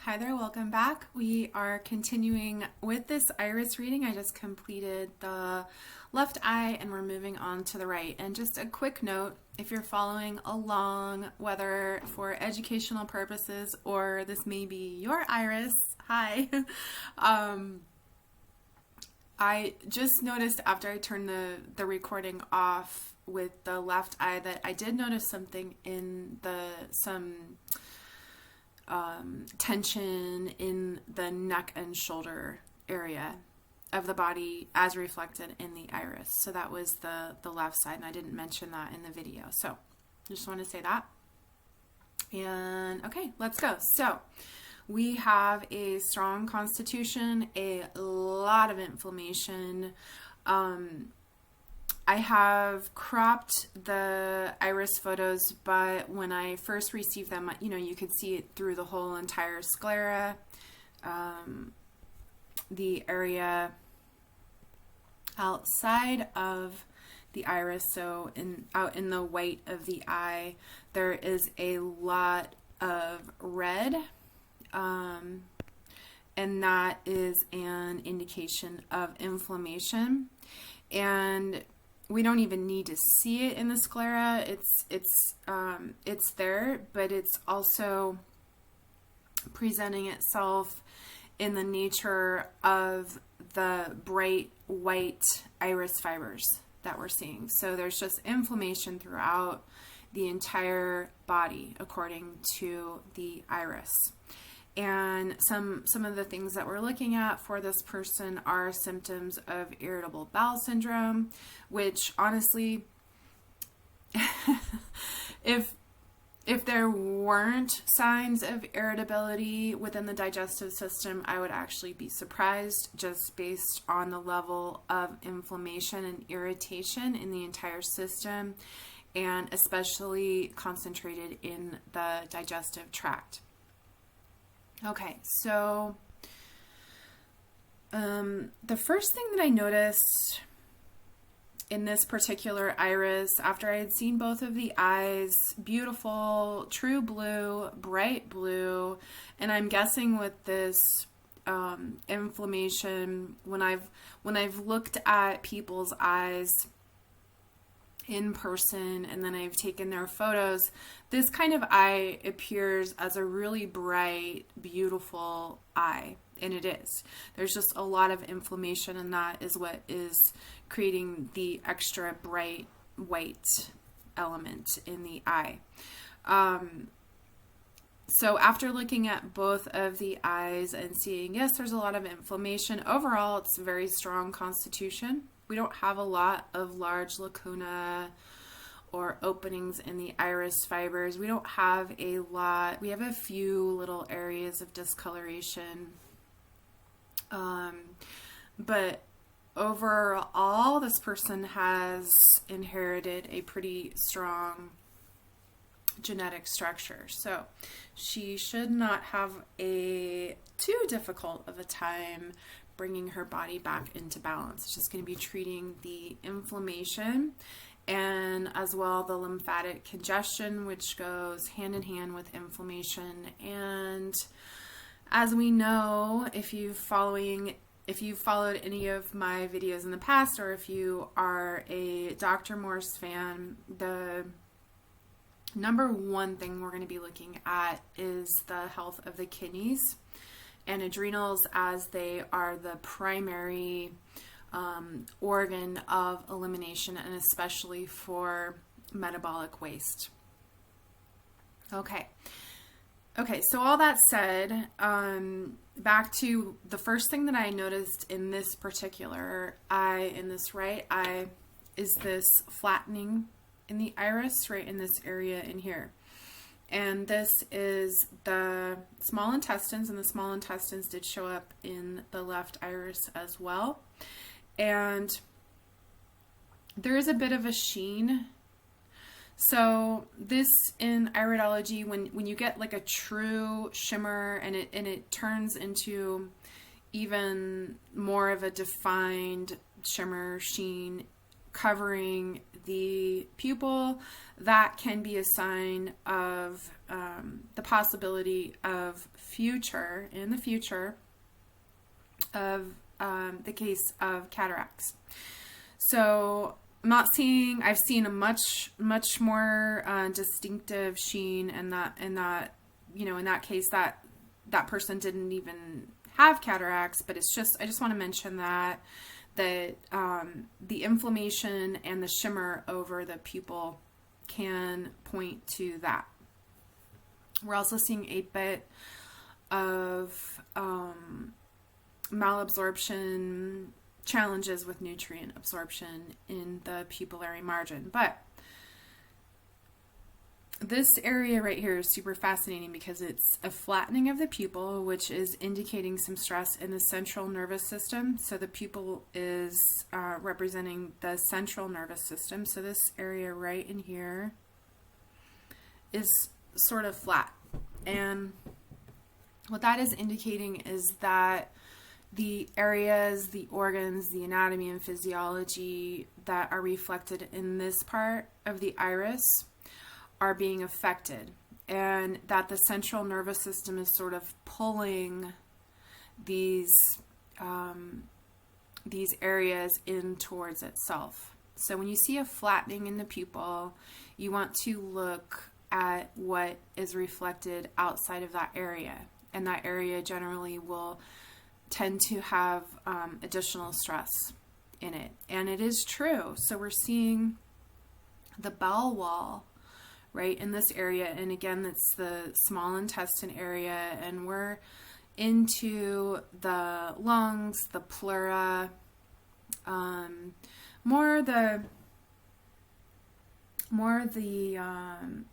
Hi there, welcome back. We are continuing with this iris reading. I just completed the left eye and we're moving on to the right. And just a quick note, if you're following along, whether for educational purposes or this may be your iris, hi. I just noticed after I turned the recording off with the left eye that I did notice something in some tension in the neck and shoulder area of the body as reflected in the iris. So that was the left side, and I didn't mention that in the video. So just want to say that. And okay, let's go. So we have a strong constitution, a lot of inflammation. I have cropped the iris photos, but when I first received them, you could see it through the whole entire sclera, the area outside of the iris, so out in the white of the eye, there is a lot of red, and that is an indication of inflammation. And we don't even need to see it in the sclera. It's there, but it's also presenting itself in the nature of the bright white iris fibers that we're seeing. So there's just inflammation throughout the entire body according to the iris. And some of the things that we're looking at for this person are symptoms of irritable bowel syndrome, which honestly, if there weren't signs of irritability within the digestive system, I would actually be surprised just based on the level of inflammation and irritation in the entire system, and especially concentrated in the digestive tract. Okay, so the first thing that I noticed in this particular iris, after I had seen both of the eyes, beautiful, true blue, bright blue, and I'm guessing with this inflammation, when I've looked at people's eyes in person and then I've taken their photos, this kind of eye appears as a really bright, beautiful eye, and it is. There's just a lot of inflammation, and that is what is creating the extra bright white element in the eye. So after looking at both of the eyes and seeing, yes, there's a lot of inflammation, overall it's a very strong constitution. We don't have a lot of large lacuna or openings in the iris fibers. We don't have a lot. We have a few little areas of discoloration. But overall, this person has inherited a pretty strong genetic structure. So she should not have a too difficult of a time bringing her body back into balance. It's just going to be treating the inflammation and as well the lymphatic congestion, which goes hand in hand with inflammation. And as we know, if you've followed any of my videos in the past, or if you are a Dr. Morse fan, the number one thing we're going to be looking at is the health of the kidneys and adrenals, as they are the primary organ of elimination, and especially for metabolic waste. Okay, so all that said, back to the first thing that I noticed in this particular eye, in this right eye, is this flattening in the iris, right in this area in here. And this is the small intestines, and the small intestines did show up in the left iris as well. And there is a bit of a sheen. So this in iridology, when you get like a true shimmer and it turns into even more of a defined shimmer sheen covering the pupil, that can be a sign of the possibility of in the future, of the case of cataracts. So I've seen a much more distinctive sheen, and in that case that person didn't even have cataracts, but I just want to mention that the inflammation and the shimmer over the pupil can point to that. We're also seeing a bit of malabsorption challenges with nutrient absorption in the pupillary margin. But this area right here is super fascinating because it's a flattening of the pupil, which is indicating some stress in the central nervous system. So the pupil is representing the central nervous system. So this area right in here is sort of flat. And what that is indicating is that the areas, the organs, the anatomy and physiology that are reflected in this part of the iris are being affected, and that the central nervous system is sort of pulling these areas in towards itself. So when you see a flattening in the pupil, you want to look at what is reflected outside of that area, and that area generally will tend to have additional stress in it. And it is true. So we're seeing the bowel wall right in this area, and again, that's the small intestine area, and we're into the lungs, the pleura, more the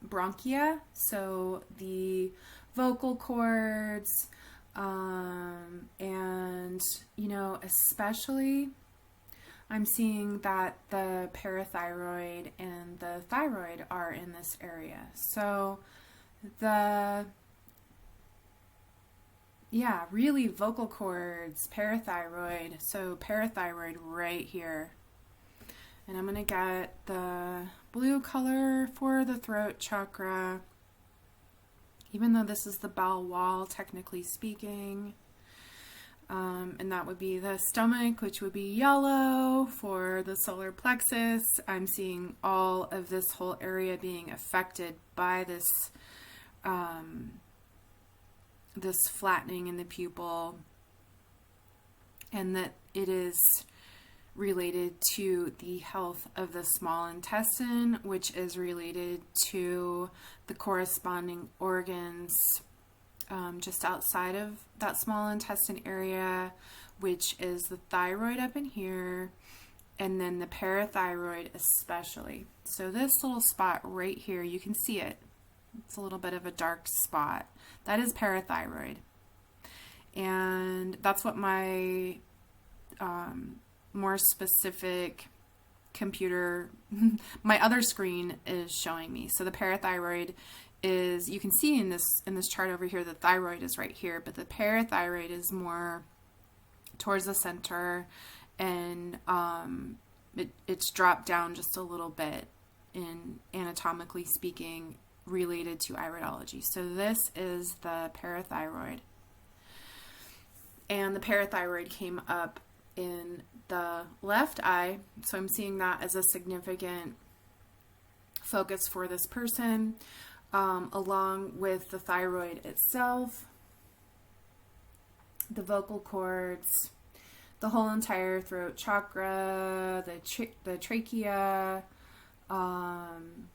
bronchia, so the vocal cords, and especially I'm seeing that the parathyroid and the thyroid are in this area. So really vocal cords, parathyroid. So parathyroid right here. And I'm going to get the blue color for the throat chakra, even though this is the bowel wall, technically speaking. And that would be the stomach, which would be yellow. For the solar plexus, I'm seeing all of this whole area being affected by this this flattening in the pupil, and that it is related to the health of the small intestine, which is related to the corresponding organs just outside of that small intestine area, which is the thyroid up in here, and then the parathyroid especially. So this little spot right here, you can see it. It's a little bit of a dark spot. That is parathyroid. And that's what my more specific computer, my other screen is showing me. So the parathyroid is, you can see in this chart over here, the thyroid is right here, but the parathyroid is more towards the center, and it's dropped down just a little bit in anatomically speaking related to iridology. So this is the parathyroid, and the parathyroid came up in the left eye, so I'm seeing that as a significant focus for this person, along with the thyroid itself, the vocal cords, the whole entire throat chakra, the trachea, and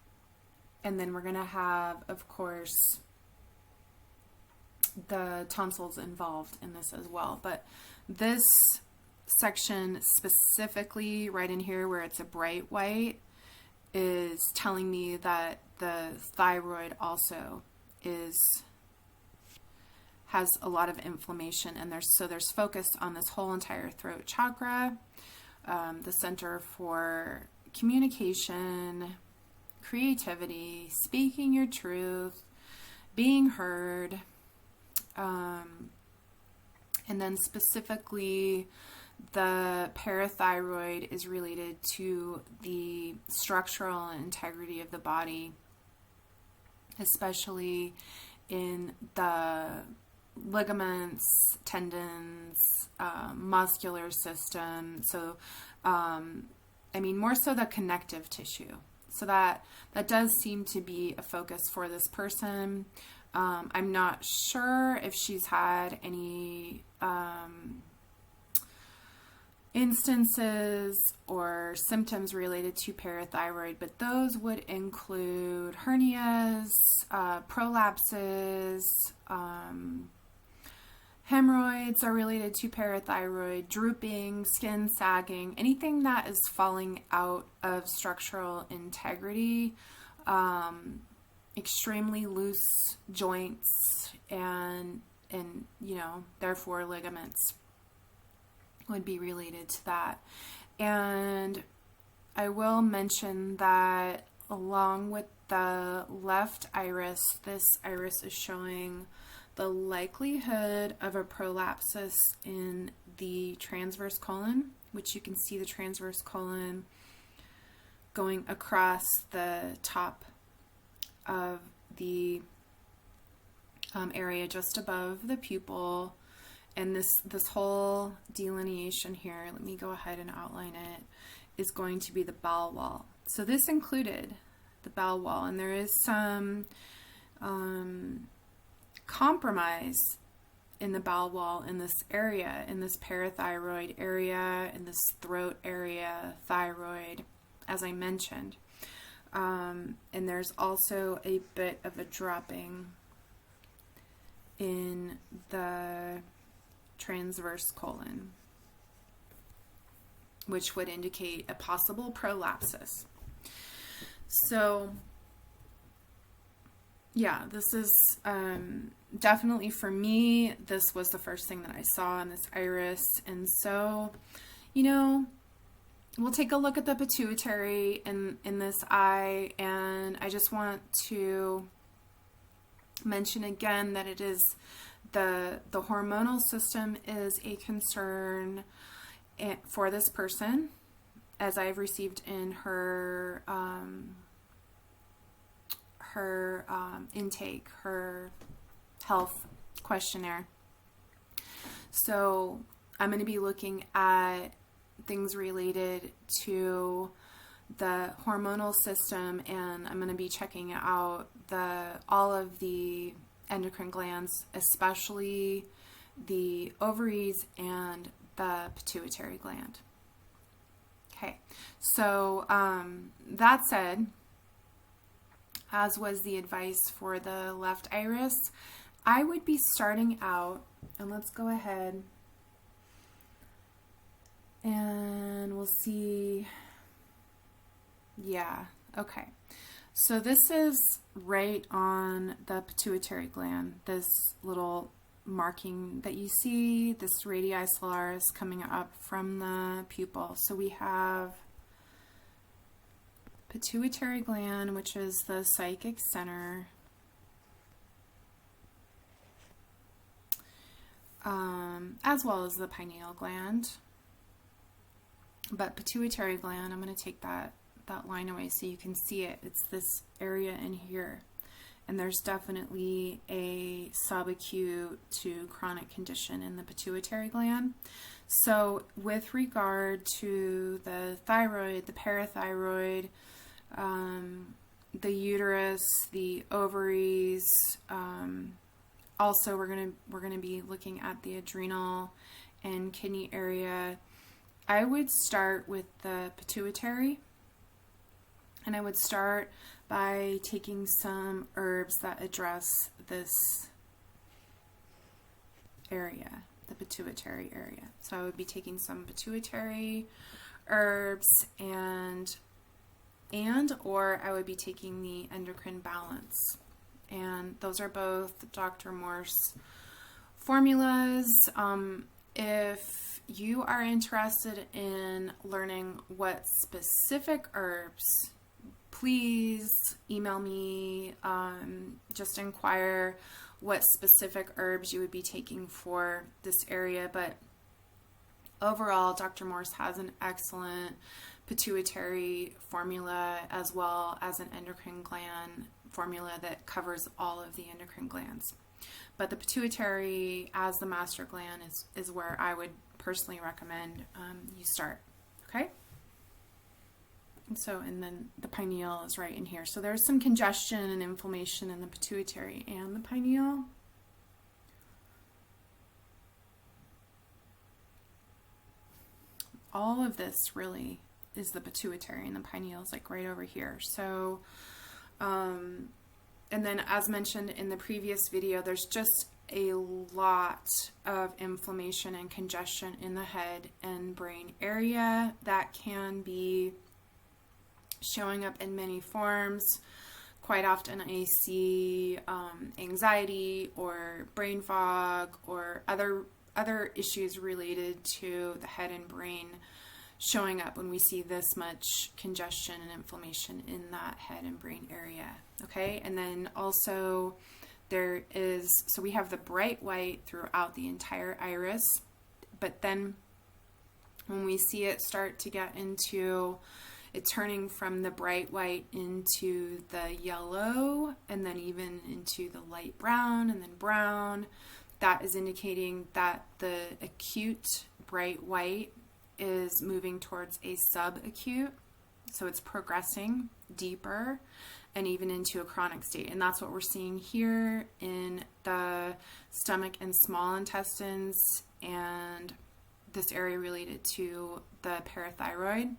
then we're going to have, of course, the tonsils involved in this as well. But this section specifically right in here where it's a bright white is telling me that the thyroid also has a lot of inflammation, and there's focus on this whole entire throat chakra, the center for communication, creativity, speaking your truth, being heard, and then specifically The parathyroid is related to the structural integrity of the body, especially in the ligaments, tendons, muscular system. So, more so the connective tissue. So that does seem to be a focus for this person. I'm not sure if she's had any instances or symptoms related to parathyroid, but those would include hernias, prolapses, hemorrhoids are related to parathyroid, drooping, skin sagging, anything that is falling out of structural integrity, extremely loose joints, and therefore ligaments would be related to that. And I will mention that along with the left iris, this iris is showing the likelihood of a prolapsus in the transverse colon, which you can see the transverse colon going across the top of the area just above the pupil. And this whole delineation here, let me go ahead and outline it, is going to be the bowel wall. So this included the bowel wall, and there is some compromise in the bowel wall in this area, in this parathyroid area, in this throat area, thyroid, as I mentioned. And there's also a bit of a dropping in the transverse colon, which would indicate a possible prolapsus. So yeah, this is definitely, for me, this was the first thing that I saw in this iris. And so, we'll take a look at the pituitary in this eye, and I just want to mention again that it is the hormonal system is a concern for this person, as I've received in her intake, her health questionnaire. So I'm going to be looking at things related to the hormonal system, and I'm going to be checking out all of the endocrine glands, especially the ovaries and the pituitary gland. Okay, so that said, as was the advice for the left iris, I would be starting out, and let's go ahead and we'll see. Yeah, okay. So this is right on the pituitary gland, this little marking that you see, this radii solaris coming up from the pupil. So we have pituitary gland, which is the psychic center, as well as the pineal gland. But pituitary gland, I'm going to take that line away so you can see it. It's this area in here. And there's definitely a subacute to chronic condition in the pituitary gland. So with regard to the thyroid, the parathyroid, the uterus, the ovaries, also we're gonna be looking at the adrenal and kidney area. I would start with the pituitary, and I would start by taking some herbs that address this area, the pituitary area. So I would be taking some pituitary herbs or I would be taking the endocrine balance. And those are both Dr. Morse formulas. If you are interested in learning what specific herbs, please email me, just inquire what specific herbs you would be taking for this area. But Overall, Dr. Morse has an excellent pituitary formula as well as an endocrine gland formula that covers all of the endocrine glands. But the pituitary as the master gland is where I would personally recommend you start. Okay? And then the pineal is right in here. So there's some congestion and inflammation in the pituitary and the pineal. All of this really is the pituitary, and the pineal is like right over here. So, and then as mentioned in the previous video, there's just a lot of inflammation and congestion in the head and brain area that can be showing up in many forms. Quite often I see anxiety or brain fog or other issues related to the head and brain showing up when we see this much congestion and inflammation in that head and brain area. Okay, and then also so we have the bright white throughout the entire iris, but then when we see it start to get into it turning from the bright white into the yellow and then even into the light brown and then brown, that is indicating that the acute bright white is moving towards a subacute. So it's progressing deeper and even into a chronic state. And that's what we're seeing here in the stomach and small intestines and this area related to the parathyroid.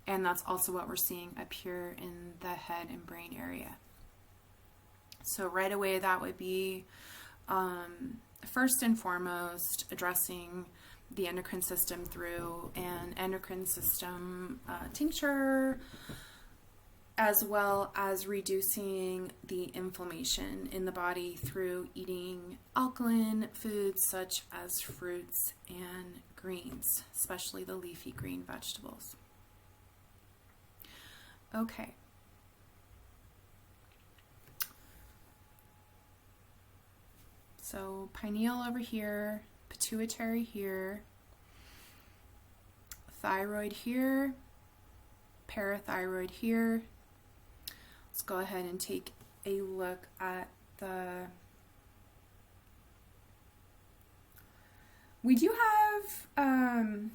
And that's also what we're seeing up here in the head and brain area. So right away, that would be first and foremost addressing the endocrine system through an endocrine system tincture, as well as reducing the inflammation in the body through eating alkaline foods such as fruits and greens, especially the leafy green vegetables. Okay. So pineal over here, pituitary here, thyroid here, parathyroid here. Let's go ahead and take a look at we do have, I'm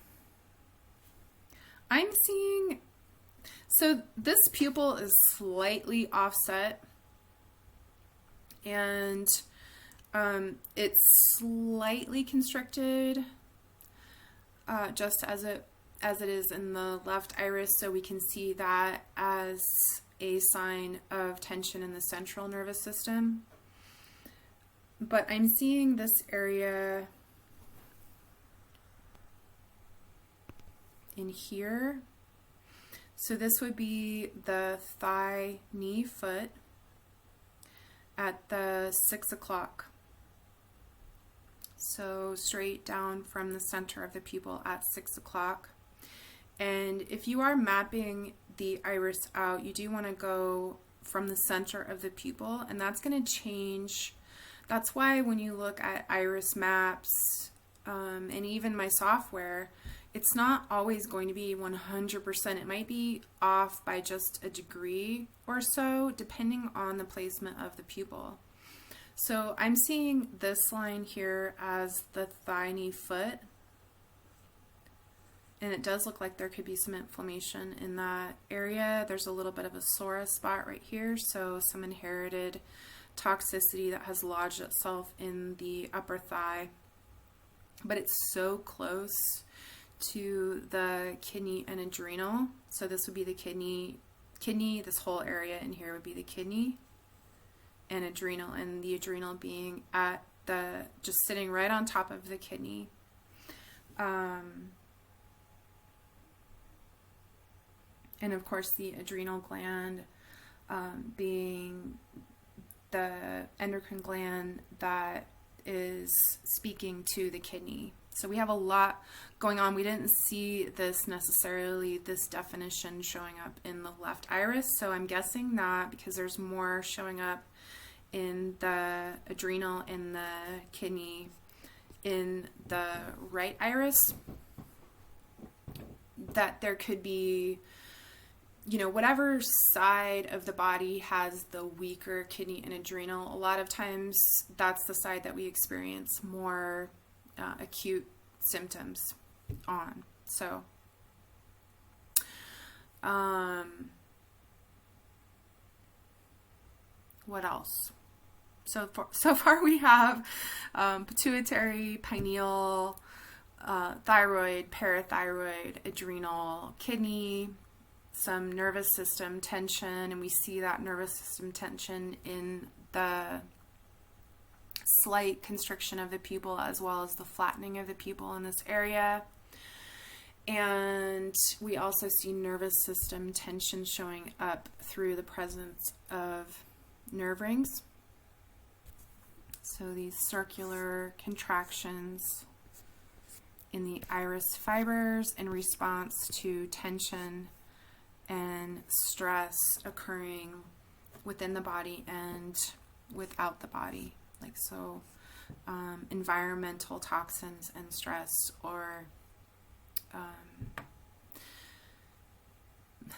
seeing, so this pupil is slightly offset and it's slightly constricted, just as it is in the left iris, so we can see that as a sign of tension in the central nervous system. But I'm seeing this area in here. So this would be the thigh, knee, foot at the 6 o'clock. So straight down from the center of the pupil at 6 o'clock. And if you are mapping the iris out, you do want to go from the center of the pupil, and that's going to change. That's why when you look at iris maps, and even my software, it's not always going to be 100%. It might be off by just a degree or so, depending on the placement of the pupil. So I'm seeing this line here as the thigh, knee, foot. And it does look like there could be some inflammation in that area. There's a little bit of a psoriasis spot right here, so some inherited toxicity that has lodged itself in the upper thigh. But it's so close to the kidney and adrenal. So this would be the kidney, this whole area in here would be the kidney and adrenal, and the adrenal being at just sitting right on top of the kidney. And of course the adrenal gland being the endocrine gland that is speaking to the kidney. So we have a lot going on. We didn't see this necessarily, this definition showing up in the left iris. So I'm guessing that because there's more showing up in the adrenal and the kidney in the right iris. that there could be, whatever side of the body has the weaker kidney and adrenal, a lot of times that's the side that we experience more acute symptoms on. So, what else? So far we have pituitary, pineal, thyroid, parathyroid, adrenal, kidney, some nervous system tension, and we see that nervous system tension in the slight constriction of the pupil as well as the flattening of the pupil in this area. And we also see nervous system tension showing up through the presence of nerve rings. So these circular contractions in the iris fibers in response to tension and stress occurring within the body and without the body. Like so, environmental toxins and stress, or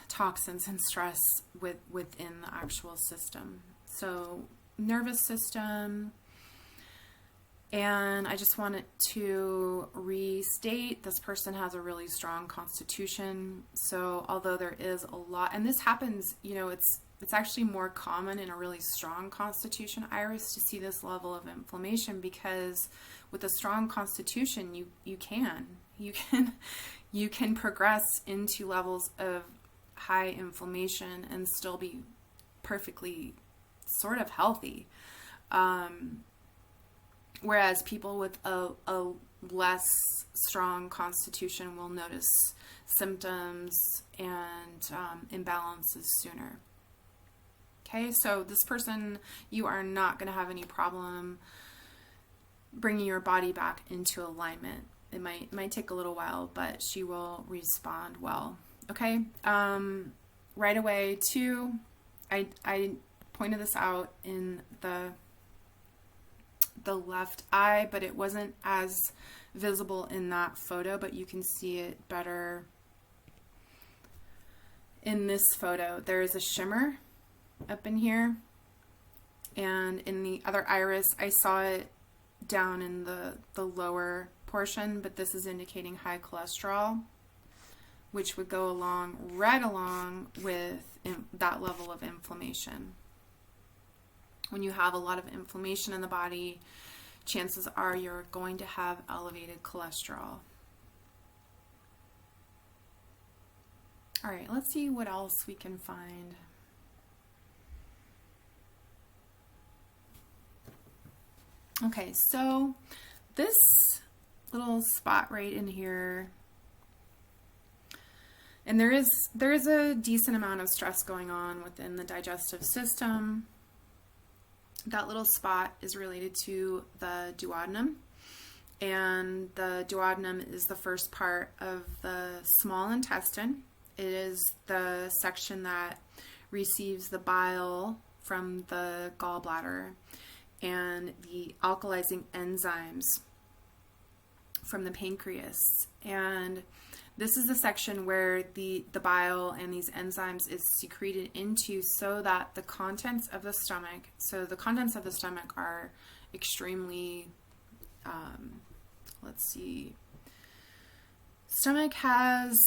toxins and stress within the actual system. So nervous system, and I just wanted to restate, this person has a really strong constitution. So although there is a lot, and this happens, it's actually more common in a really strong constitution iris to see this level of inflammation, because with a strong constitution, you can progress into levels of high inflammation and still be perfectly sort of healthy. Whereas people with a less strong constitution will notice symptoms and imbalances sooner. Okay, so this person, you are not going to have any problem bringing your body back into alignment. It might take a little while, but she will respond well. Okay, right away too, I pointed this out in the left eye, but it wasn't as visible in that photo, but you can see it better in this photo. There is a shimmer up in here, and in the other iris I saw it down in the lower portion, but this is indicating high cholesterol, which would go right along with that level of inflammation. When you have a lot of inflammation in the body, chances are you're going to have elevated cholesterol. All right, let's see what else we can find. Okay, so this little spot right in here, and there is a decent amount of stress going on within the digestive system. That little spot is related to the duodenum, and the duodenum is the first part of the small intestine. It is the section that receives the bile from the gallbladder and the alkalizing enzymes from the pancreas. And this is the section where the bile and these enzymes is secreted into, so that the contents of the stomach, are extremely, stomach has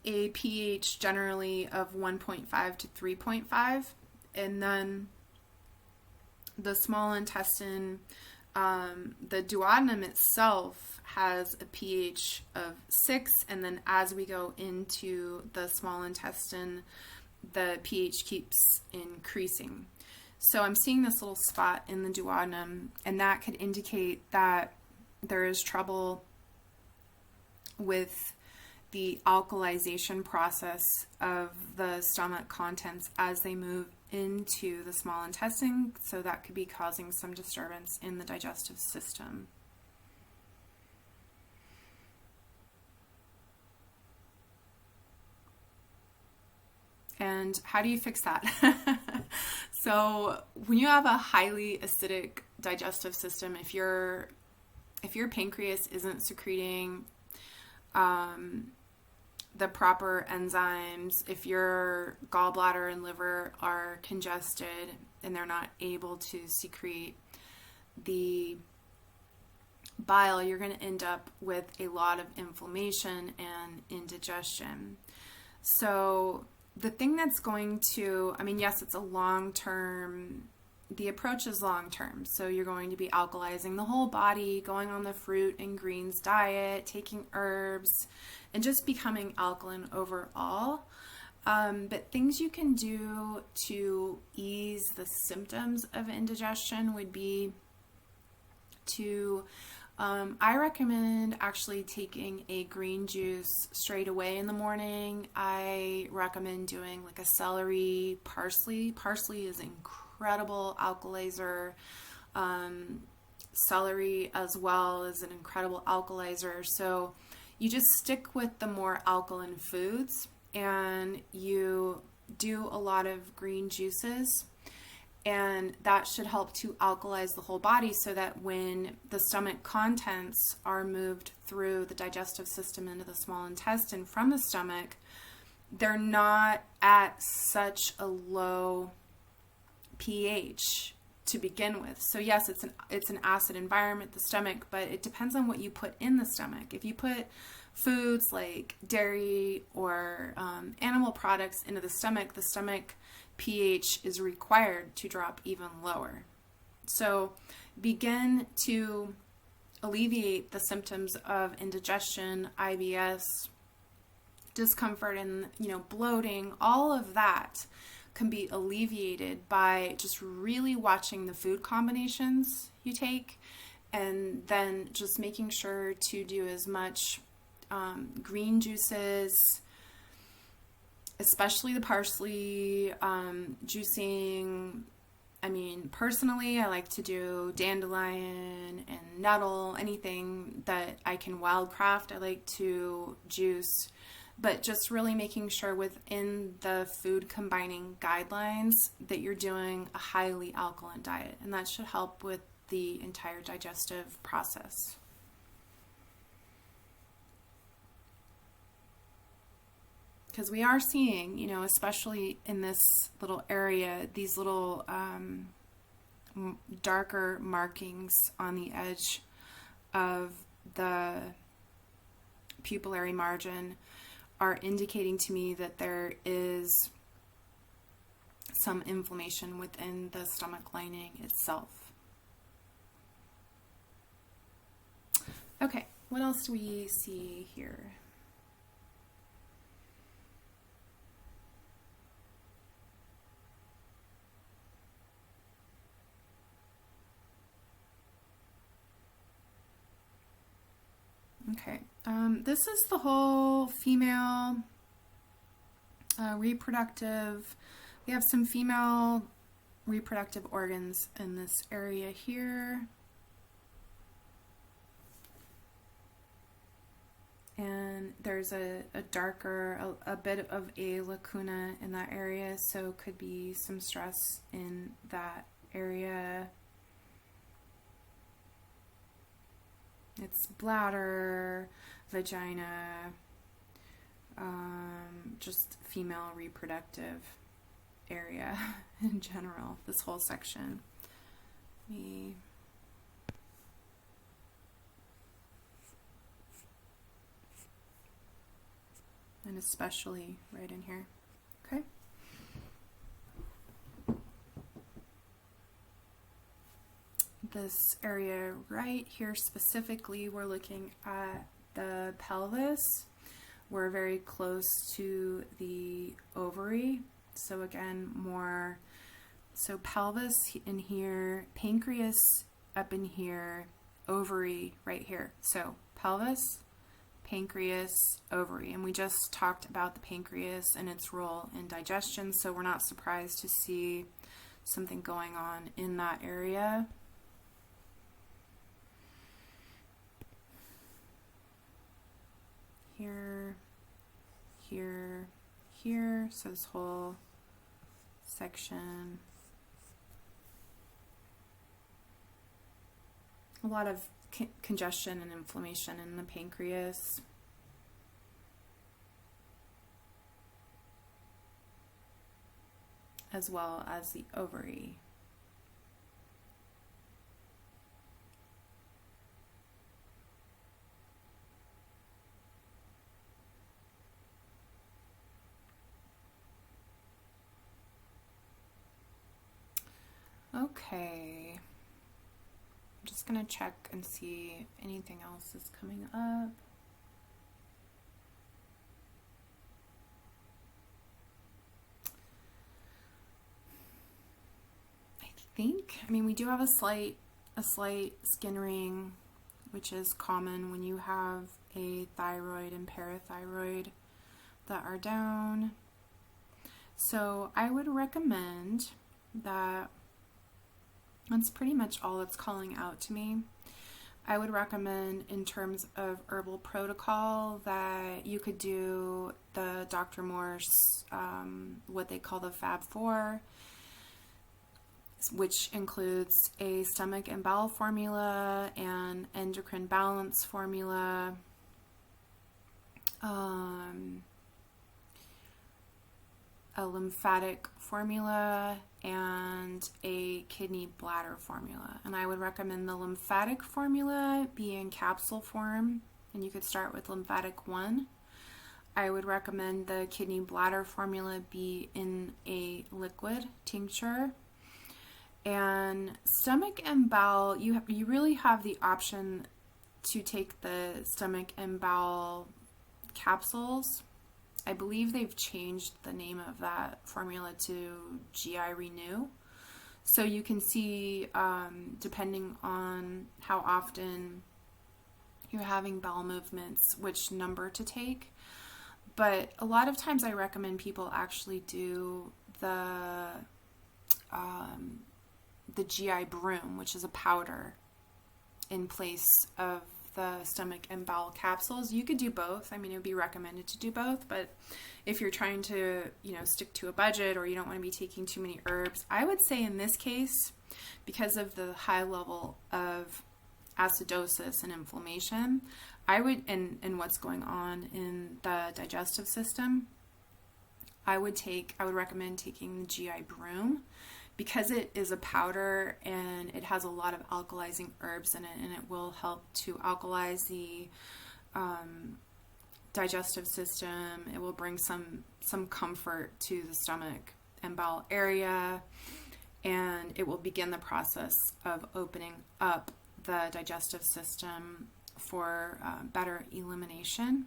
a pH generally of 1.5 to 3.5, and then the small intestine, the duodenum itself has a pH of 6, and then as we go into the small intestine, the pH keeps increasing. So I'm seeing this little spot in the duodenum, and that could indicate that there is trouble with the alkalization process of the stomach contents as they move into the small intestine, so that could be causing some disturbance in the digestive system. And how do you fix that? So when you have a highly acidic digestive system, if your pancreas isn't secreting the proper enzymes. If your gallbladder and liver are congested and they're not able to secrete the bile, you're going to end up with a lot of inflammation and indigestion. So the thing that's going to, I mean, yes, it's a long-term, the approach is long-term. So you're going to be alkalizing the whole body, going on the fruit and greens diet, taking herbs, and just becoming alkaline overall. But things you can do to ease the symptoms of indigestion would be to, I recommend actually taking a green juice straight away in the morning. I recommend doing like a celery, parsley. Parsley is incredible alkalizer. Celery as well is an incredible alkalizer. So you just stick with the more alkaline foods and you do a lot of green juices, and that should help to alkalize the whole body so that when the stomach contents are moved through the digestive system into the small intestine from the stomach, they're not at such a low pH to begin with. So yes, it's an acid environment, the stomach, but it depends on what you put in the stomach. If you put foods like dairy or animal products into the stomach pH is required to drop even lower. So begin to alleviate the symptoms of indigestion, IBS, discomfort, and bloating. All of that can be alleviated by just really watching the food combinations you take, and then just making sure to do as much green juices, especially the parsley, juicing. I mean, personally, I like to do dandelion and nettle, anything that I can wildcraft, I like to juice. But just really making sure within the food combining guidelines that you're doing a highly alkaline diet. And that should help with the entire digestive process. Because we are seeing, especially in this little area, these little darker markings on the edge of the pupillary margin are indicating to me that there is some inflammation within the stomach lining itself. Okay, what else do we see here? Okay, this is the whole female reproductive. We have some female reproductive organs in this area here. And there's a darker, a bit of a lacuna in that area, so could be some stress in that area. It's bladder, vagina, just female reproductive area in general, this whole section. And especially right in here, okay? This area right here specifically, we're looking at the pelvis. We're very close to the ovary. So again, more, so pelvis in here, pancreas up in here, ovary right here. So pelvis, pancreas, ovary. And we just talked about the pancreas and its role in digestion, so we're not surprised to see something going on in that area. Here, here, here, so this whole section. A lot of congestion and inflammation in the pancreas. as well as the ovary. Okay, I'm just going to check and see if anything else is coming up. I mean, we do have a slight skin ring, which is common when you have a thyroid and parathyroid that are down. So I would recommend that. That's pretty much all that's calling out to me. I would recommend, in terms of herbal protocol, that you could do the Dr. Morse, what they call the Fab 4, which includes a stomach and bowel formula and endocrine balance formula, a lymphatic formula, and a kidney bladder formula. And I would recommend the lymphatic formula be in capsule form, and you could start with lymphatic 1. I would recommend the kidney bladder formula be in a liquid tincture. And stomach and bowel, you really have the option to take the stomach and bowel capsules. I believe they've changed the name of that formula to GI Renew. So you can see, depending on how often you're having bowel movements, which number to take. But a lot of times I recommend people actually do the GI Broom, which is a powder, in place of the stomach and bowel capsules. You could do both. I mean, it would be recommended to do both, but if you're trying to, stick to a budget, or you don't want to be taking too many herbs, I would say in this case, because of the high level of acidosis and inflammation, and what's going on in the digestive system, I would recommend taking the GI Broom, because it is a powder and it has a lot of alkalizing herbs in it, and it will help to alkalize the digestive system. It will bring some comfort to the stomach and bowel area, and it will begin the process of opening up the digestive system for better elimination.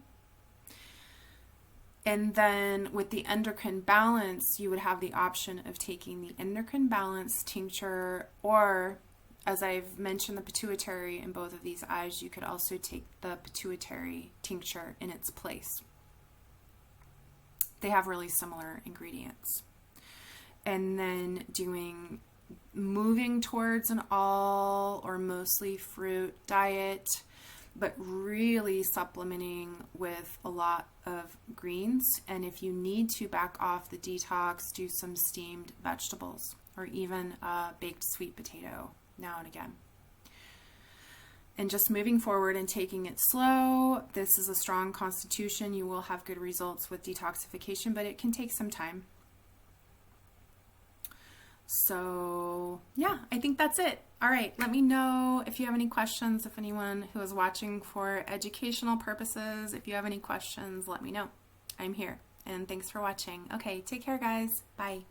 And then with the endocrine balance, you would have the option of taking the endocrine balance tincture, or, as I've mentioned, the pituitary in both of these eyes, you could also take the pituitary tincture in its place. They have really similar ingredients. And then moving towards an all or mostly fruit diet, but really supplementing with a lot of greens. And if you need to back off the detox, do some steamed vegetables, or even a baked sweet potato now and again. And just moving forward and taking it slow. This is a strong constitution. You will have good results with detoxification, but it can take some time. So yeah, I think that's it. All right, let me know if you have any questions. If anyone who is watching for educational purposes, if you have any questions, let me know. I'm here. And thanks for watching. Okay, take care, guys. Bye.